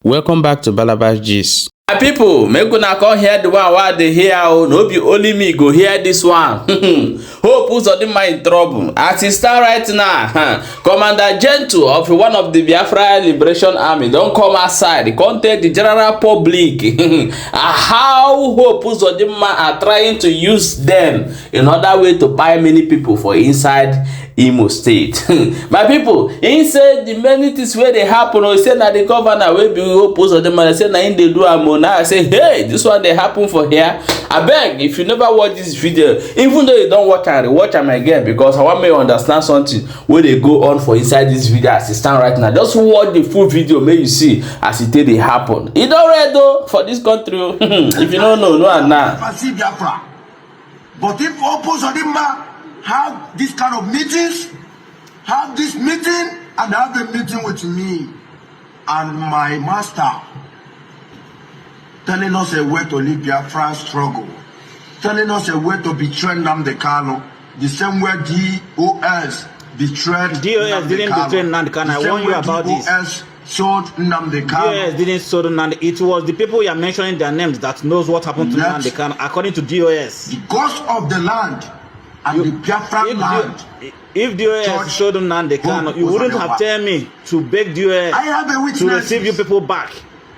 Welcome back to Balabash Gist. My people, make una come hear the one while they hear. No be only me go hear this one. Hope Uzodinma in trouble. As it stand right now, Commander Gentle of one of the Biafran Liberation Army don't come outside. He can't tell the general public how Hope Uzodinma are trying to use them in order way to buy many people for inside Imo State. My people, he said the many things where they happen. He said that the governor will be Hope Uzodinma. They said that they do a now I say, hey, this one they happen for here. I beg, if you never watch this video, even though you don't watch and rewatch them again, because I want me to understand something where they go on for inside this video as it stand right now. Just watch the full video, may you see as it they happen. It don't read though for this country. If you don't know, no and now. But if Uzodinma have this kind of meetings, have this meeting and have the meeting with me and my master, telling us a way to live Biafran struggle, telling us a way to betray Nnamdi Kanu, the same way DOS betrayed DOS didn't betray Nnamdi Kanu. I warn you about this. DOS sold Nnamdi Kanu. DOS didn't sold Nnamdi. It was the people you are mentioning their names that knows what happened to Nnamdi Kanu, according to DOS. The ghost of the land and the Biafran land. If DOS sold Nnamdi Kanu, you wouldn't have told me to beg DOS to receive you people back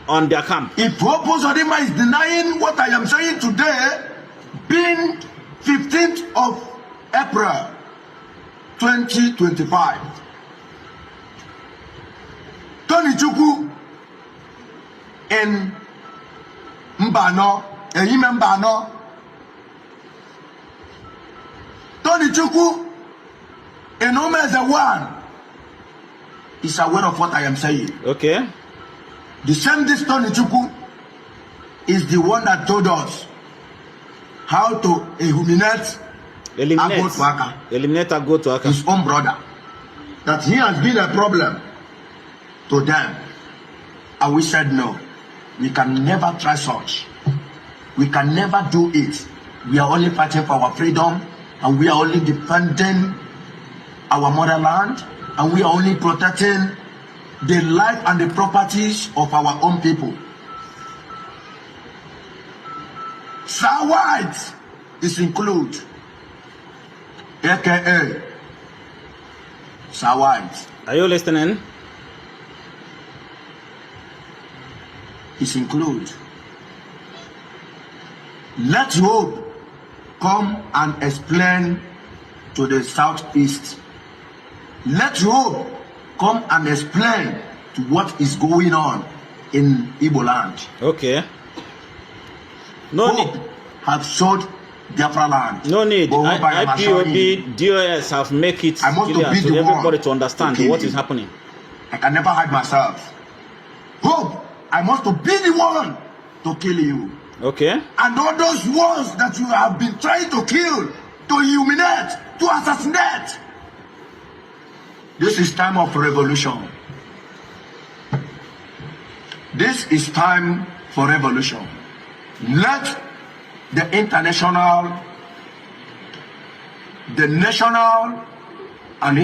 on their camp. If Uzodinma is denying what I am saying today, being 15th of April 2025, Tony Chukwu in Mbano, Ehime Mbano, Tony Chukwu in Umeze one is aware of what I am saying. Okay. The same this Tony Chukwu is the one that told us how to eliminate Agotuaka, his own brother. That he has been a problem to them. And we said no. We can never try such. We can never do it. We are only fighting for our freedom, and we are only defending our motherland, and we are only protecting the life and the properties of our own people. Sir White is included, aka Sir White. Are you listening? Is included. Let Hope come and explain to the Southeast. Let Hope come and explain to what is going on in Igbo land. Okay. No Hope need. have sold Biafra land. No need. IPOB, DOS have make it clear to everybody to understand what is happening. I can never hide myself. Hope, I must be the one to kill you. Okay. And all those ones that you have been trying to kill, to humiliate, to assassinate. This is time of revolution. This is time for revolution. Let the international, the national and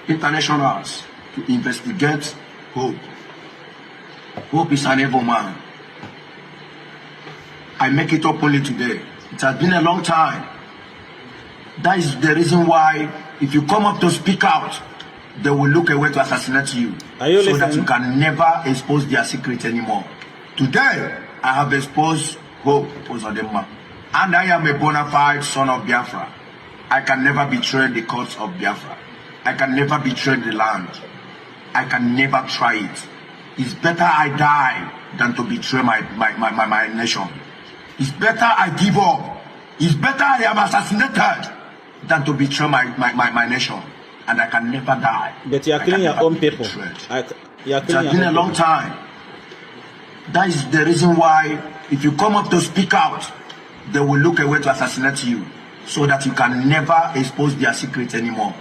internationals to investigate Hope. Hope is an evil man. I make it up only today. It has been a long time. That is the reason why if you come up to speak out, they will look away to assassinate you. Are you so listening? That you can never expose their secret anymore. Today, I have exposed Hope Uzodinma. And I am a bona fide son of Biafra. I can never betray the cause of Biafra. I can never betray the land. I can never try it. It's better I die than to betray my nation. It's better I give up. It's better I am assassinated than to betray my nation. And I can never die. But you are killing your own people. It has been a long time. That is the reason why if you come up to speak out, they will look away to assassinate you so that you can never expose their secret anymore.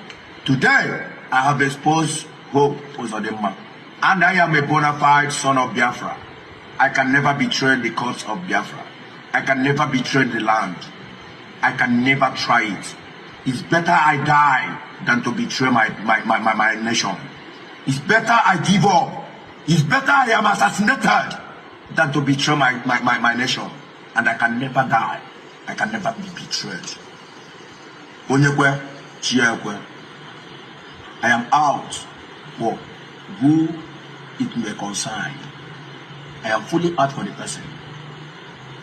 Today, I have exposed Hope Uzodinma. And I am a bona fide son of Biafra. I can never betray the cause of Biafra. I can never betray the land. I can never try it. It's better I die than to betray my nation. It's better I give up. It's better I am assassinated than to betray my nation. And I can never die. I can never be betrayed. Onyekwe, Chiekwe. I am out for who it may concern. I am fully out for the person.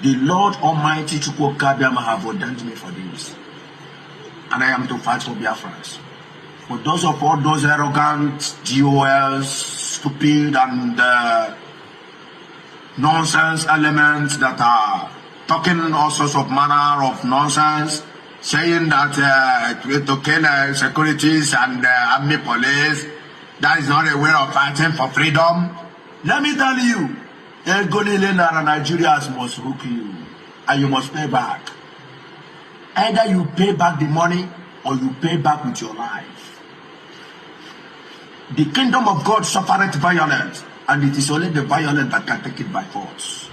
The Lord Almighty Chukwukabiama have ordained me for this. And I am to fight for Biafrans. For those of all those arrogant, GOLs, stupid and nonsense elements that are talking all sorts of manner of nonsense, saying that to kill securities and army police, that is not a way of fighting for freedom. Let me tell you, Nigerians must hook you, and you must pay back. Either you pay back the money, or you pay back with your life. The kingdom of God suffereth violence, and it is only the violent that can take it by force.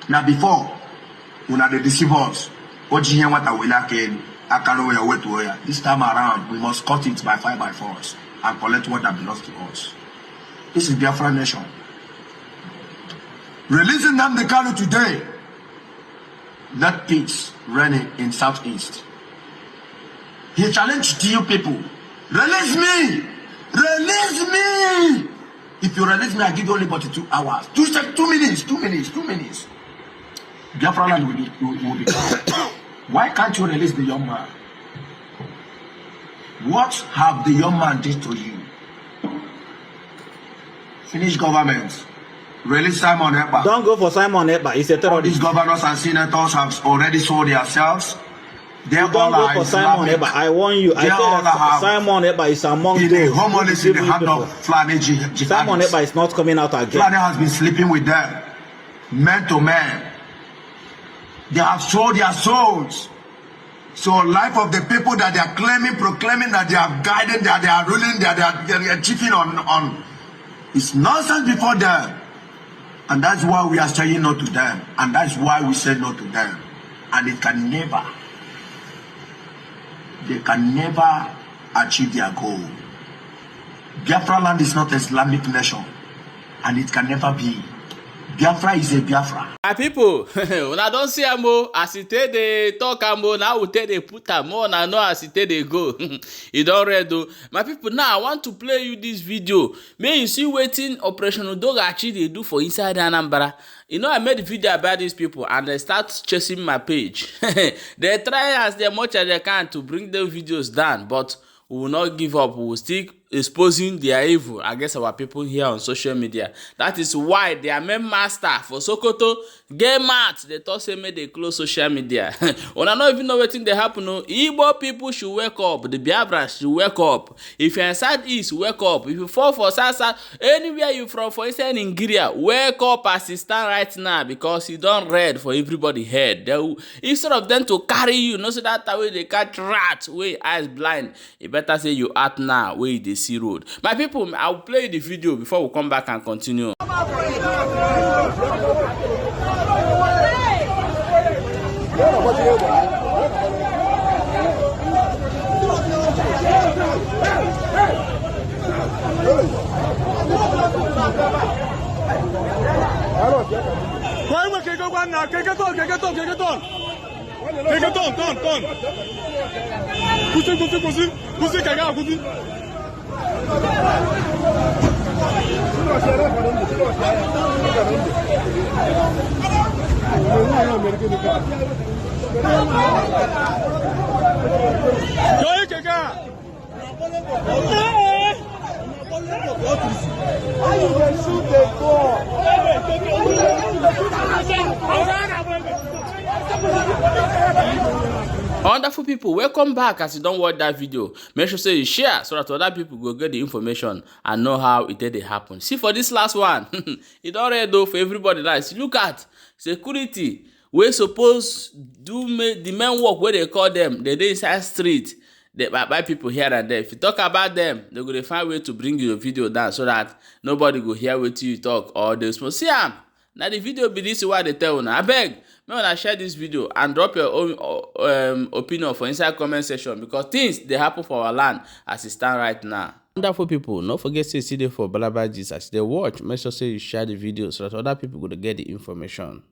Now before, when they deceive us, this time around, we must cut it by fire by force and collect what that belongs to us. This is Biafran nation. Releasing them the Kanu today. Let peace reign in southeast. He challenged to you people. Release me! Release me! If you release me, I give you only 42 hours. 2 minutes. Biafran land will be gone. Why can't you release the young man? What have the young man did to you? Finish government. Release Simon Ekpa. Don't go for Simon Ekpa. He's a terrorist. These governors and senators have already sold themselves. Don't go for Simon Ekpa. I warn you. I said that Simon Ekpa is among those. Homeless in the hand of Fulani jihadists. Simon Ekpa is not coming out again. Fulani has been sleeping with them, man to man. They have sold their souls. So life of the people that they are proclaiming that they are guiding, that they are ruling, that they are chiefing on, it's nonsense before them. And that's why we are saying no to them. And that's why we say no to them. And they can never achieve their goal. Biafra land is not an Islamic nation. And it can never be. Biafra is a Biafra. My people, when I don't see Ambo, as it they talk Ambo, now we tell they put am on, I know as it they go. You don't read though. My people, now I want to play you this video. May you see waiting Operation Dog actually they do for inside Anambra. You know, I made a video about these people and they start chasing my page. They try as much as they can to bring the videos down, but we will not give up. We will still exposing their evil against our people here on social media. That is why their main master for Sokoto get mad. They thought say make they close social media. When I don't even know what thing they happen. No, Igbo people should wake up. The Biafran should wake up. If you're inside East, wake up. If you fall for South, anywhere you from for inside Nigeria, wake up as you stand right now because you don't read for everybody head. Instead of them to carry you, no so that way they catch rat, way eyes blind. You better say you out now, way they see road. My people, I'll play the video before we come back and continue. Wonderful people, welcome back. As you don't watch that video, make sure say you share so that other people will get the information and know how it did happen. See for this last one, it already though for everybody. Nice. Look at security. We suppose do the main work where they call them. They inside street. They by people here and there. If you talk about them, they're going to find a way to bring your video down so that nobody will hear what you talk or they will see them. Now the video be this why they tell you. I beg, Make una share this video and drop your own opinion for inside comment section, because things dey happen for our land as e stand right now. Wonderful people, no forget to see there for Balaba gist as they watch. Make sure say you share the video so that other people go get the information.